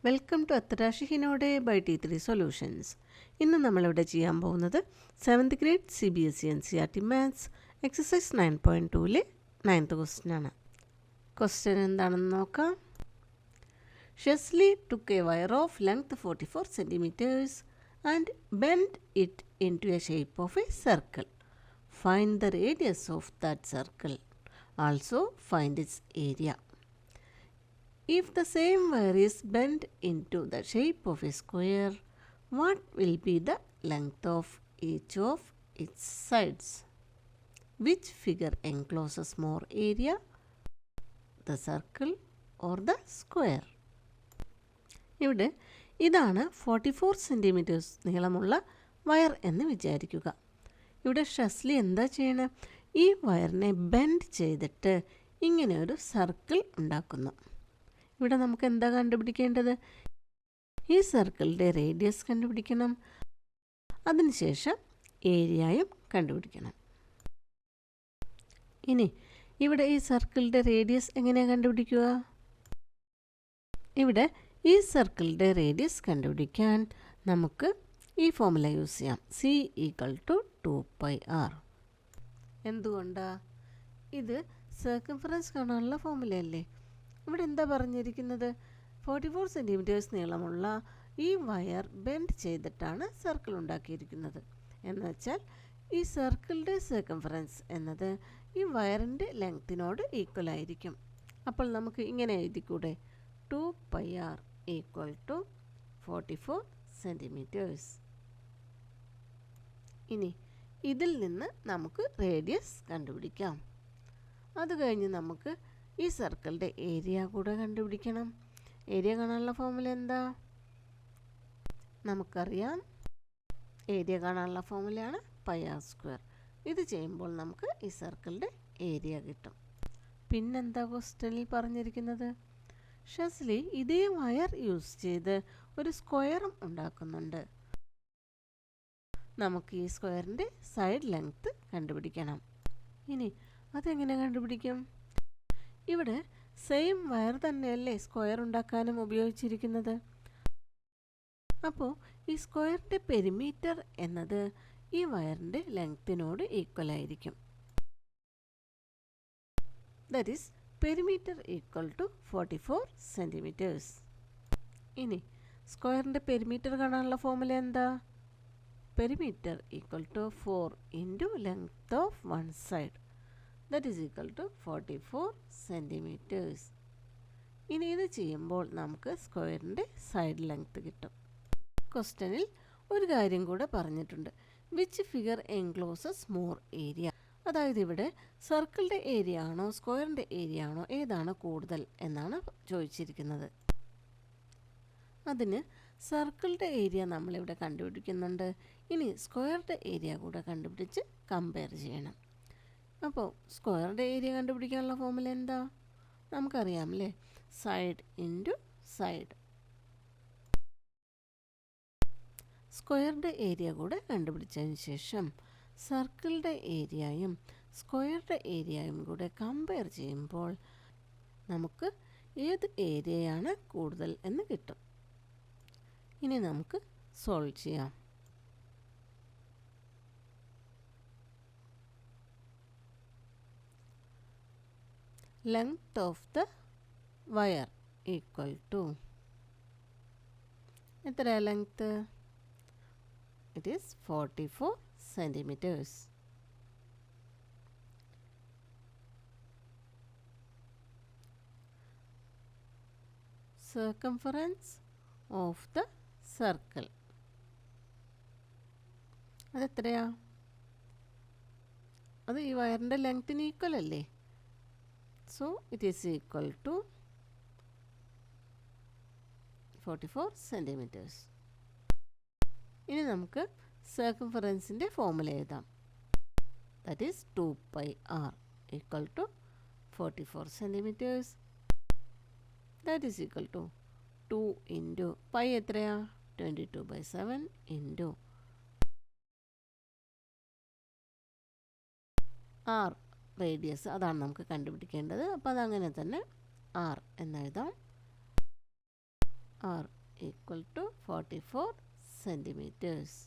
Welcome to അത്തരാശി ഹിനോടെ by T3 solutions. ഇന്ന് നമ്മളിവിടെ ചെയ്യാൻ പോകുന്നത് 7th grade CBSE NCERT maths exercise 9.2ലെ 9th ക്വസ്റ്റ്യൻ ആണ്. ക്വസ്റ്റ്യൻ എന്താണെന്ന് നോക്കാം. ഷെസ്ലി took a wire of length 44 centimeters and bent it into a shape of a circle. Find the radius of that circle. Also find its area. If the same wire is bent into the shape of a square, what will be the length of each of its sides? Which figure encloses more area, the circle or the square? ഇവിടെ ഇതാണ് 44 centimetres നീളമുള്ള wire എന്ന് വിചാരിക്കുക. ഇവിടെ ഷെസ്ലി എന്താ ചെയ്യണത്? ഈ വയറിനെ bend ചെയ്തിട്ട് ഇങ്ങനെ ഒരു സർക്കിൾ ഉണ്ടാക്കുന്നു. ഇവിടെ നമുക്ക് എന്താ കണ്ടുപിടിക്കേണ്ടത്? ഈ സർക്കിളിൻ്റെ റേഡിയസ് കണ്ടുപിടിക്കണം, അതിനുശേഷം ഏരിയയും കണ്ടുപിടിക്കണം. ഇനി ഇവിടെ ഈ സർക്കിളിൻ്റെ റേഡിയസ് എങ്ങനെയാണ് കണ്ടുപിടിക്കുക? ഇവിടെ ഈ സർക്കിളിൻ്റെ റേഡിയസ് കണ്ടുപിടിക്കാൻ നമുക്ക് ഈ ഫോർമുല യൂസ് ചെയ്യാം. C=2πr. എന്തുകൊണ്ടാണ്? ഇത് സർക്കംഫറൻസ് കാണാനുള്ള ഫോർമുലയല്ലേ. ഇവിടെ എന്താ പറഞ്ഞിരിക്കുന്നത്? 44 സെൻറ്റിമീറ്റേഴ്സ് നീളമുള്ള ഈ വയർ ബെൻഡ് ചെയ്തിട്ടാണ് സർക്കിൾ ഉണ്ടാക്കിയിരിക്കുന്നത്. എന്ന് വെച്ചാൽ ഈ സർക്കിളിൻ്റെ സർക്കംഫറൻസ് എന്നത് ഈ വയറിൻ്റെ ലെങ്ത്തിനോട് ഈക്വൽ ആയിരിക്കും. അപ്പോൾ നമുക്ക് ഇങ്ങനെ എഴുതിക്കൂടെ? 2πr = 44 centimetres. ഇനി ഇതിൽ നിന്ന് നമുക്ക് റേഡിയസ് കണ്ടുപിടിക്കാം. അത് കഴിഞ്ഞ് നമുക്ക് ഈ സർക്കിളിൻ്റെ ഏരിയ കൂടെ കണ്ടുപിടിക്കണം. ഏരിയ കാണാനുള്ള ഫോർമുല എന്താ? നമുക്കറിയാം, ഏരിയ കാണാനുള്ള ഫോർമുലയാണ് πr². ഇത് ചെയ്യുമ്പോൾ നമുക്ക് ഈ സർക്കിളിൻ്റെ ഏരിയ കിട്ടും. പിന്നെന്താ ക്വസ്റ്റ്യനിൽ പറഞ്ഞിരിക്കുന്നത്? ഷെസ്ലി ഇതേ വയർ യൂസ് ചെയ്ത് ഒരു സ്ക്വയറും ഉണ്ടാക്കുന്നുണ്ട്. നമുക്ക് ഈ സ്ക്വയറിൻ്റെ സൈഡ് ലെങ്ത്ത് കണ്ടുപിടിക്കണം. ഇനി അതെങ്ങനെ കണ്ടുപിടിക്കും? ഇവിടെ സെയിം വയർ തന്നെയല്ലേ സ്ക്വയർ ഉണ്ടാക്കാനും ഉപയോഗിച്ചിരിക്കുന്നത്. അപ്പോൾ ഈ സ്ക്വയറിൻ്റെ പെരിമീറ്റർ എന്നത് ഈ വയറിൻ്റെ ലെങ്ത്തിനോട് ഈക്വൽ ആയിരിക്കും. That is perimeter = 44 centimetres. ഇനി സ്ക്വയറിൻ്റെ പെരിമീറ്റർ കാണാനുള്ള ഫോർമുല എന്താ? Perimeter = 4 × length of one side. That is equal to 44 centimetres. ഇനി ഇത് ചെയ്യുമ്പോൾ നമുക്ക് സ്ക്വയറിൻ്റെ സൈഡ് ലെങ്ത്ത് കിട്ടും. ക്വസ്റ്റ്യനിൽ ഒരു കാര്യം കൂടെ പറഞ്ഞിട്ടുണ്ട്. Which figure encloses more area? അതായത് ഇവിടെ സർക്കിളിൻ്റെ ഏരിയ ആണോ സ്ക്വയറിൻ്റെ ഏരിയ ആണോ ഏതാണ് കൂടുതൽ എന്നാണ് ചോദിച്ചിരിക്കുന്നത്. അതിന് സർക്കിളിൻ്റെ ഏരിയ നമ്മളിവിടെ കണ്ടുപിടിക്കുന്നുണ്ട്. ഇനി സ്ക്വയറിൻ്റെ ഏരിയ കൂടെ കണ്ടുപിടിച്ച് കമ്പയർ ചെയ്യണം. അപ്പോൾ സ്ക്വയറിൻ്റെ ഏരിയ കണ്ടുപിടിക്കാനുള്ള ഫോർമുല എന്താ? നമുക്കറിയാം അല്ലേ, സൈഡ് ഇൻറ്റു സൈഡ്. സ്ക്വയറിൻ്റെ ഏരിയ കൂടെ കണ്ടുപിടിച്ചതിന് ശേഷം സർക്കിളിൻ്റെ ഏരിയയും സ്ക്വയറിൻ്റെ ഏരിയയും കൂടെ കമ്പയർ ചെയ്യുമ്പോൾ നമുക്ക് ഏത് ഏരിയയാണ് കൂടുതൽ എന്ന് കിട്ടും. ഇനി നമുക്ക് സോൾവ് ചെയ്യാം. Length of the wire = എത്ര length? It is 44 centimetres. Circumference of the circle അതെത്രയാ? അത് ഈ വയറിൻ്റെ ലെങ്ത്തിന് ഈക്വൽ അല്ലേ. So it is equal to 44 centimetres. ഇനി നമുക്ക് സർക്കംഫറൻസിൻ്റെ ഫോർമുല എഴുതാം. That is 2πr = 44 centimetres. That is equal to 2 × pi എത്രയാ? 22/7 × r റേഡിയസ്, അതാണ് നമുക്ക് കണ്ടുപിടിക്കേണ്ടത്. അപ്പോൾ അതങ്ങനെ തന്നെ r എന്നെഴുതാം. r equal to 44 centimetres.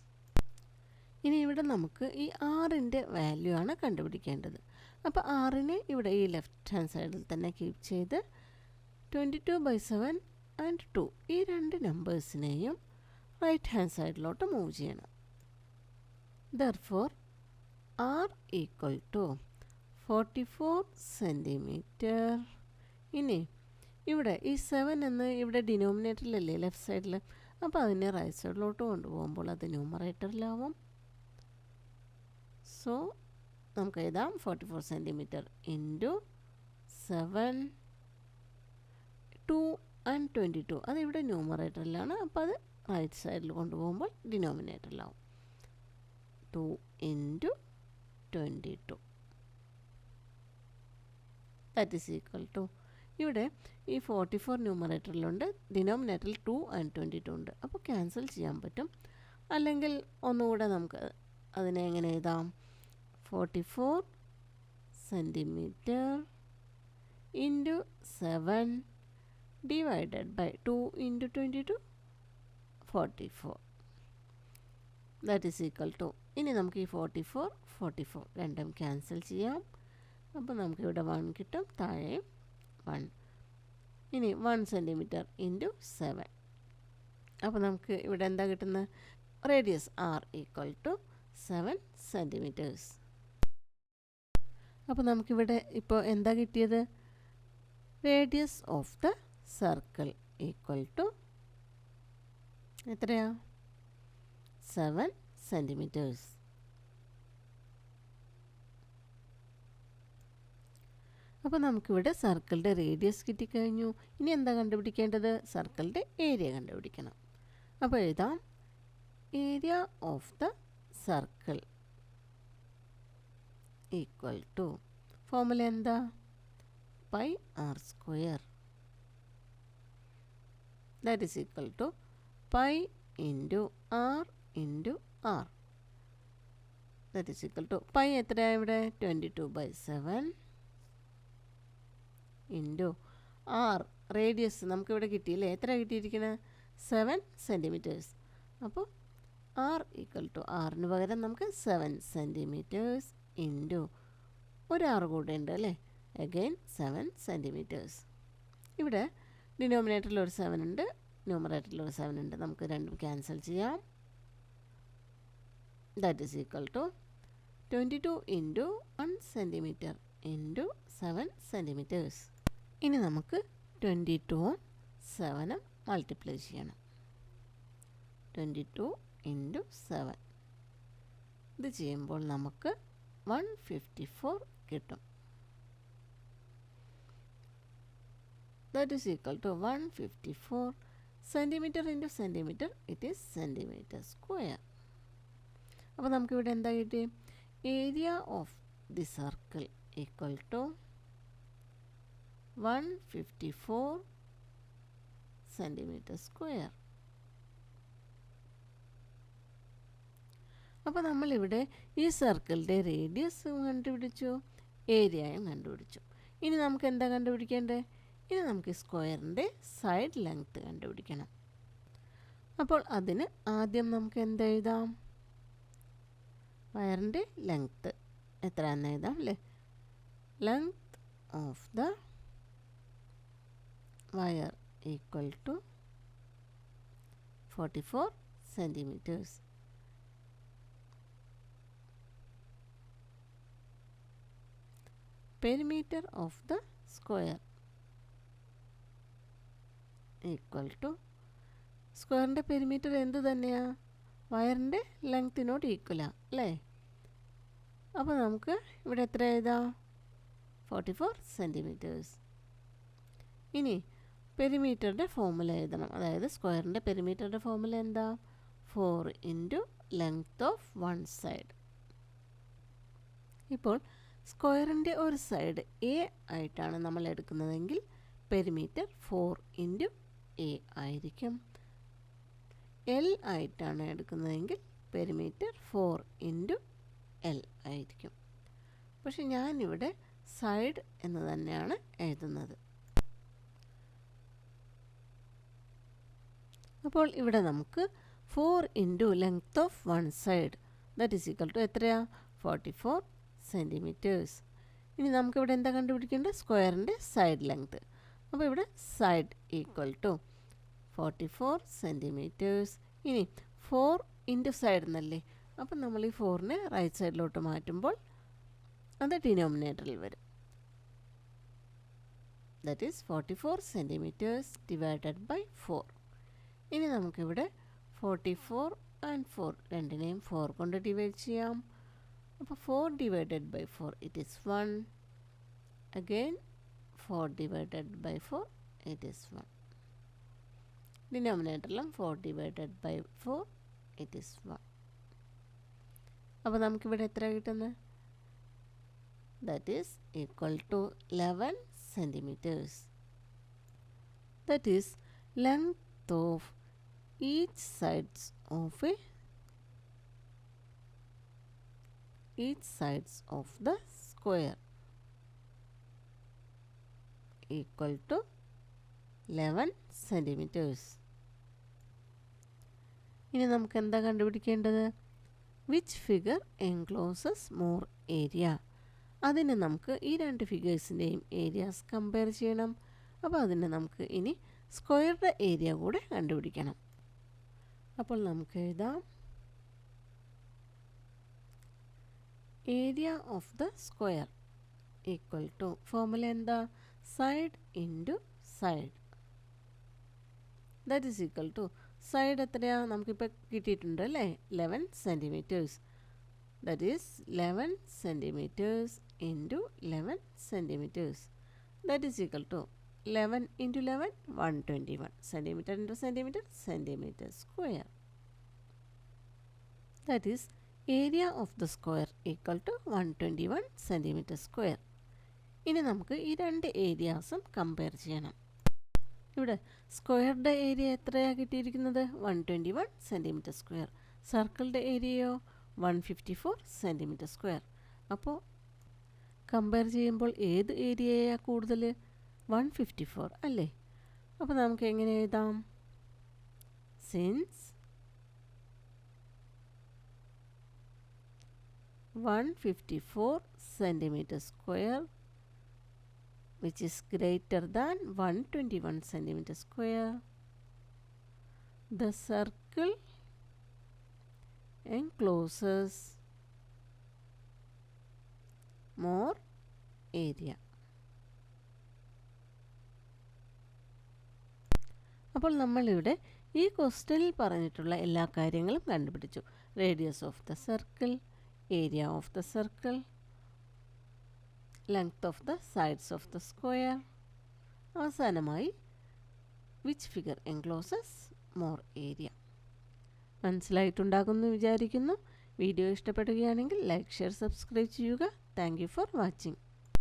ഇനി ഇവിടെ നമുക്ക് ഈ ആറിൻ്റെ വാല്യൂ ആണ് കണ്ടുപിടിക്കേണ്ടത്. അപ്പോൾ ആറിനെ ഇവിടെ ഈ ലെഫ്റ്റ് ഹാൻഡ് സൈഡിൽ തന്നെ കീപ്പ് ചെയ്ത് 22/7 ആൻഡ് 2 ഈ രണ്ട് നമ്പേഴ്സിനെയും റൈറ്റ് ഹാൻഡ് സൈഡിലോട്ട് മൂവ് ചെയ്യണം. Therefore, r equal to 44 centimetre. ഇനി ഇവിടെ ഈ 7 എന്ന് ഇവിടെ ഡിനോമിനേറ്ററിലല്ലേ ലെഫ്റ്റ് സൈഡിൽ, അപ്പോൾ അതിനെ റൈറ്റ് സൈഡിലോട്ട് കൊണ്ടുപോകുമ്പോൾ അത് ന്യൂമറേറ്ററിലാവും. സോ നമുക്ക് എഴുതാം 44 സെൻറ്റിമീറ്റർ ഇൻറ്റു 7, 2 ആൻഡ് 22 അത് ഇവിടെ ന്യൂമറേറ്ററിലാണ്, അപ്പോൾ അത് റൈറ്റ് സൈഡിൽ കൊണ്ടുപോകുമ്പോൾ ഡിനോമിനേറ്ററിലാവും. 2 into 22 that is equal to, ഇവിടെ ഈ 44 ന്യൂമറേറ്ററിലുണ്ട്, ഡിനോമിനേറ്ററിൽ 2 ആൻഡ് 22 ഉണ്ട്, അപ്പോൾ ക്യാൻസൽ ചെയ്യാൻ പറ്റും. അല്ലെങ്കിൽ ഒന്നുകൂടെ നമുക്ക് അതിനെ എങ്ങനെ എഴുതാം, 44 centimetre into 7 divided by 2 into 22 44 that is equal to, ഇനി നമുക്ക് ഈ 44 രണ്ടും ക്യാൻസൽ ചെയ്യാം. അപ്പോൾ നമുക്കിവിടെ 1 കിട്ടും, താഴെ 1. ഇനി 1 സെൻറ്റിമീറ്റർ ഇൻറ്റു 7, അപ്പോൾ നമുക്ക് ഇവിടെ എന്താ കിട്ടുന്നത്, radius r equal to 7 centimetres. അപ്പോൾ നമുക്കിവിടെ ഇപ്പോൾ എന്താ കിട്ടിയത്, radius of the circle equal to എത്രയാ, 7 സെൻറ്റിമീറ്റേഴ്സ്. അപ്പോൾ നമുക്കിവിടെ സർക്കിളിൻ്റെ റേഡിയസ് കിട്ടിക്കഴിഞ്ഞു. ഇനി എന്താ കണ്ടുപിടിക്കേണ്ടത്, സർക്കിളിൻ്റെ ഏരിയ കണ്ടുപിടിക്കണം. അപ്പോൾ എഴുതാം, area of the circle equal to, formula എന്താ, πr². That is equal to pi into r into r. That is equal to, pi എത്രയാണ് ഇവിടെ 22/7 ഇൻറ്റു r, റേഡിയസ് നമുക്കിവിടെ കിട്ടിയില്ലേ, എത്ര കിട്ടിയിരിക്കുന്നത്, 7 സെൻറ്റിമീറ്റേഴ്സ്. അപ്പോൾ r ഈക്വൽ ടു, ആറിന് പകരം നമുക്ക് 7 സെൻറ്റിമീറ്റേഴ്സ് ഇൻറ്റു ഒരു r കൂടെ ഉണ്ട് അല്ലേ, അഗെയിൻ 7 സെൻറ്റിമീറ്റേഴ്സ്. ഇവിടെ ഡിനോമിനേറ്ററിൽ ഒരു 7 ഉണ്ട്, ന്യൂമറേറ്ററിൽ ഒരു 7 ഉണ്ട്, നമുക്ക് രണ്ടും ക്യാൻസൽ ചെയ്യാം. That is equal to 22 into 1 centimetre into 7 centimetres. ഇനി നമുക്ക് 22 7 മൾട്ടിപ്ലൈ ചെയ്യണം. 22 ഇൻറ്റു 7 ഇത് ചെയ്യുമ്പോൾ നമുക്ക് 154 കിട്ടും. That is equal to 154 centimetre into centimetre, it is centimetre square. അപ്പോൾ നമുക്കിവിടെ എന്താ കിട്ടി, area of the circle equal to 154 centimetre square. അപ്പോൾ നമ്മളിവിടെ ഈ സർക്കിളിൻ്റെ റേഡിയസും കണ്ടുപിടിച്ചു, ഏരിയയും കണ്ടുപിടിച്ചു. ഇനി നമുക്ക് എന്താ കണ്ടുപിടിക്കേണ്ടത്, ഇനി നമുക്ക് സ്ക്വയറിൻ്റെ സൈഡ് ലെങ്ത്ത് കണ്ടുപിടിക്കണം. അപ്പോൾ അതിന് ആദ്യം നമുക്ക് എന്താ എഴുതാം, വയറിൻ്റെ ലെങ്ത്ത് എത്രയാണെന്ന് എഴുതാം അല്ലേ, length of the wire equal to 44 centimetres. Perimeter of the square equal to, സ്ക്വയറിൻ്റെ പെരിമീറ്റർ എന്ത് തന്നെയാണ്, വയറിൻ്റെ ലെങ്ത്തിനോട് ഈക്വലാണ് അല്ലേ. അപ്പോൾ നമുക്ക് ഇവിടെ എത്ര എഴുതാം, 44 സെൻറ്റിമീറ്റേഴ്സ്. ഇനി പെരിമീറ്ററിൻ്റെ ഫോർമുല എഴുതണം, അതായത് സ്ക്വയറിൻ്റെ പെരിമീറ്ററിൻ്റെ ഫോർമുല എന്താ, 4 ഇൻറ്റു ലെങ്ത് ഓഫ് 1 സൈഡ്. ഇപ്പോൾ സ്ക്വയറിൻ്റെ ഒരു സൈഡ് എ ആയിട്ടാണ് നമ്മൾ എടുക്കുന്നതെങ്കിൽ പെരിമീറ്റർ 4 ഇൻറ്റു എ ആയിരിക്കും. എൽ ആയിട്ടാണ് എടുക്കുന്നതെങ്കിൽ പെരിമീറ്റർ 4 ഇൻറ്റു എൽ ആയിരിക്കും. പക്ഷെ ഞാനിവിടെ സൈഡ് എന്ന് തന്നെയാണ് എഴുതുന്നത്. അപ്പോൾ ഇവിടെ നമുക്ക് 4 into length of one side that is equal to എത്രയാ 44 സെൻറ്റിമീറ്റേഴ്സ്. ഇനി നമുക്കിവിടെ എന്താ കണ്ടുപിടിക്കേണ്ടത് സ്ക്വയറിൻ്റെ സൈഡ് ലെങ്ത്. അപ്പോൾ ഇവിടെ സൈഡ് ഈക്വൽ ടു 44 സെൻറ്റിമീറ്റേഴ്സ്. ഇനി 4 ഇൻറ്റു സൈഡ് എന്നല്ലേ, അപ്പം നമ്മൾ ഈ 4നെ റൈറ്റ് സൈഡിലോട്ട് മാറ്റുമ്പോൾ അത് ഡിനോമിനേറ്ററിൽ വരും. That is 44 centimetres divided by 4. ഇനി നമുക്കിവിടെ 44 ആൻഡ് 4 രണ്ടിനെയും 4 കൊണ്ട് ഡിവൈഡ് ചെയ്യാം. അപ്പോൾ 4 divided by 4 it is 1. Again 4 divided by 4 it is 1. ഡിനോമിനേറ്ററിലും 4 ഡിവൈഡഡ് ബൈ 4 ഇറ്റ് ഈസ് 1. അപ്പോൾ നമുക്കിവിടെ എത്ര കിട്ടുന്നത് that is equal to 11 centimetres. That is length of each sides of the square equal to 11 centimeters. ഇനി നമുക്ക് എന്താ കണ്ടുപിടിക്കേണ്ടത് which figure encloses more area. അതിന് നമുക്ക് ഈ രണ്ട് ഫിഗേഴ്സിൻ്റെയും ഏരിയാസ് കമ്പയർ ചെയ്യണം. അപ്പോൾ അതിന് നമുക്ക് ഇനി സ്ക്വയറുടെ ഏരിയ കൂടെ കണ്ടുപിടിക്കണം. അപ്പോൾ നമുക്ക് എഴുതാം area of the square equal to formula എന്താ side into side that is equal to side എത്രയാ നമുക്കിപ്പോൾ കിട്ടിയിട്ടുണ്ട് അല്ലേ 11 centimetres. That is 11 centimetres into 11 centimetres that is equal to 11 into 11 121 centimeter into centimeter centimeter square. That is area of the square equal to 121 centimeter square. ഇനി നമുക്ക് ഈ രണ്ട് ഏരിയാസും compare ചെയ്യണം. ഇവിടെ സ്ക്വയറുടെ ഏരിയ എത്രയാണ് കിട്ടിയിരിക്കുന്നത് 121 സെൻറ്റിമീറ്റർ സ്ക്വയർ. സർക്കിളിൻ്റെ ഏരിയയോ 154 സെൻറ്റിമീറ്റർ സ്ക്വയർ. അപ്പോൾ കമ്പയർ ചെയ്യുമ്പോൾ ഏത് ഏരിയയാണ് കൂടുതൽ 154 അല്ലേ. അപ്പോൾ നമുക്ക് എങ്ങനെ എഴുതാം since 154 centimeter square which is greater than 121 centimeter square, the circle encloses more area. അപ്പോൾ നമ്മളിവിടെ ഈ ക്വസ്റ്റ്യനിൽ പറഞ്ഞിട്ടുള്ള എല്ലാ കാര്യങ്ങളും കണ്ടുപിടിച്ചു. Radius of the circle, area of the circle, length of the sides of the square, അവസാനമായി which figure encloses more area. മനസ്സിലായിട്ടുണ്ടാകുമെന്ന് വിചാരിക്കുന്നു. വീഡിയോ ഇഷ്ടപ്പെടുകയാണെങ്കിൽ ലൈക്ക്, ഷെയർ, സബ്സ്ക്രൈബ് ചെയ്യുക. Thank you for watching.